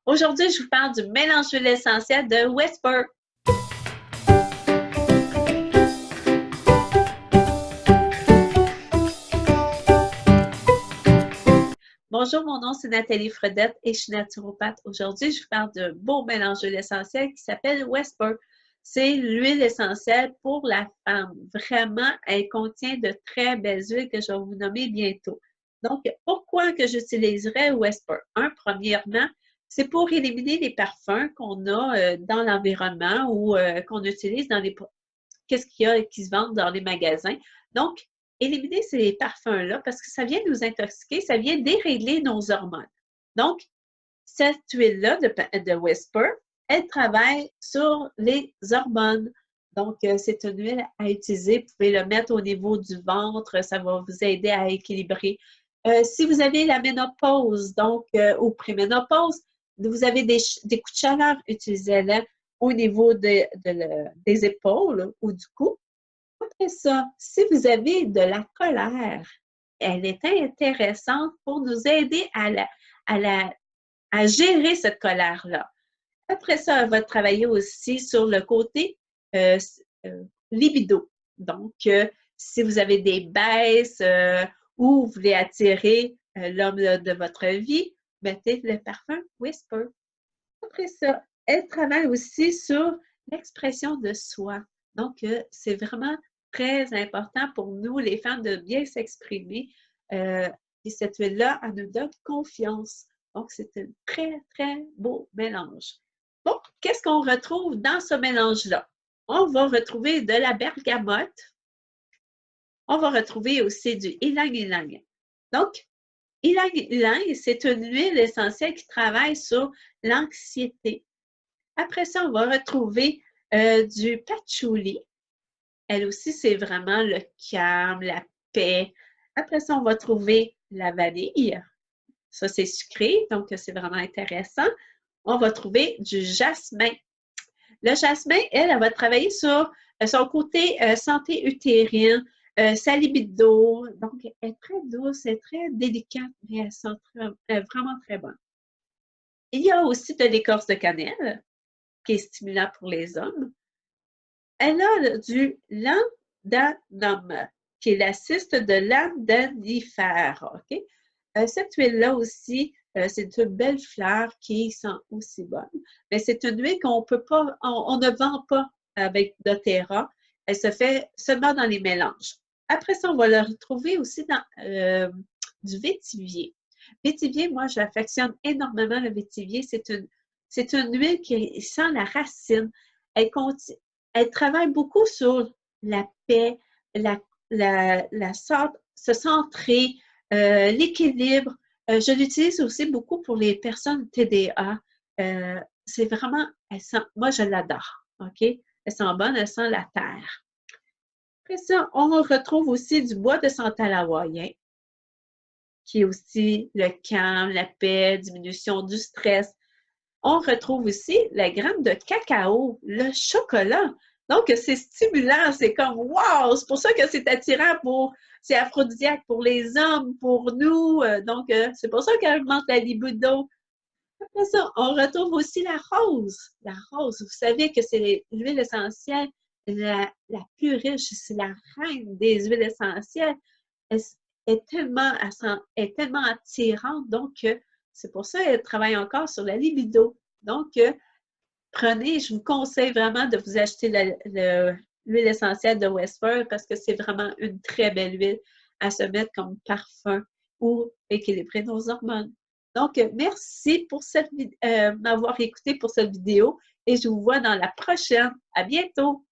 Aujourd'hui, je vous parle du mélange d'huile essentielle de Whisper. Bonjour, mon nom c'est Nathalie Fredette et je suis naturopathe. Aujourd'hui, je vous parle d'un beau mélange d'huile essentielle qui s'appelle Whisper. C'est l'huile essentielle pour la femme. Vraiment, elle contient de très belles huiles que je vais vous nommer bientôt. Donc, pourquoi que j'utiliserais Whisper? Premièrement, c'est pour éliminer les parfums qu'on a dans l'environnement ou qu'on utilise dans les... Qu'est-ce qu'il y a qui se vendent dans les magasins. Donc, éliminer ces parfums-là parce que ça vient nous intoxiquer, ça vient dérégler nos hormones. Donc, cette huile-là de Whisper, elle travaille sur les hormones. Donc, c'est une huile à utiliser. Vous pouvez le mettre au niveau du ventre. Ça va vous aider à équilibrer. Si vous avez la ménopause, donc, ou préménopause, vous avez des coups de chaleur, utilisez-la au niveau des épaules ou du cou. Après ça, si vous avez de la colère, elle est intéressante pour nous aider à gérer cette colère-là. Après ça, elle va travailler aussi sur le côté euh, libido. Donc, si vous avez des baisses ou vous voulez attirer l'homme de votre vie, mettez le parfum Whisper. Après ça, elle travaille aussi sur l'expression de soi. Donc, c'est vraiment très important pour nous, les femmes, de bien s'exprimer. Et cette huile-là, elle nous donne confiance. Donc, c'est un très, très beau mélange. Bon, qu'est-ce qu'on retrouve dans ce mélange-là? On va retrouver de la bergamote. On va retrouver aussi du ylang-ylang. Donc, ylang-ylang, c'est une huile essentielle qui travaille sur l'anxiété. Après ça, on va retrouver du patchouli. Elle aussi, c'est vraiment le calme, la paix. Après ça, on va trouver la vanille. Ça, c'est sucré, donc c'est vraiment intéressant. On va trouver du jasmin. Le jasmin, elle va travailler sur son côté santé utérine, sa libido. Donc, elle est très douce, elle est très délicate, mais elle sent vraiment très bonne. Il y a aussi de l'écorce de cannelle, qui est stimulant pour les hommes. Elle a du lanthanum, qui est la cyste de l'andanifère. Okay? Cette huile-là aussi, c'est une belle fleur qui sent aussi bonne. Mais c'est une huile qu'on peut pas, on ne vend pas avec doTERRA. Elle se fait seulement dans les mélanges. Après ça, on va la retrouver aussi dans du vétivier. Vétivier, moi, j'affectionne énormément le vétivier. C'est une huile qui sent la racine. Elle, elle travaille beaucoup sur la paix, se centrer, l'équilibre. Je l'utilise aussi beaucoup pour les personnes TDA. C'est vraiment, moi je l'adore, OK? Elle sent bonne, elle sent la terre. Après ça, on retrouve aussi du bois de santal hawaïen, qui est aussi le calme, la paix, diminution du stress. On retrouve aussi la graine de cacao, le chocolat. Donc, c'est stimulant, c'est comme wow! C'est pour ça que c'est attirant c'est aphrodisiaque pour les hommes, pour nous. Donc, c'est pour ça qu'elle augmente la libido. Après ça, on retrouve aussi la rose. La rose, vous savez que c'est l'huile essentielle la plus riche, c'est la reine des huiles essentielles. Elle est tellement attirante, donc c'est pour ça qu'elle travaille encore sur la libido. Donc, prenez, je vous conseille vraiment de vous acheter l'huile essentielle de Whisper parce que c'est vraiment une très belle huile à se mettre comme parfum ou équilibrer nos hormones. Donc, merci pour m'avoir écouté pour cette vidéo et je vous vois dans la prochaine. À bientôt!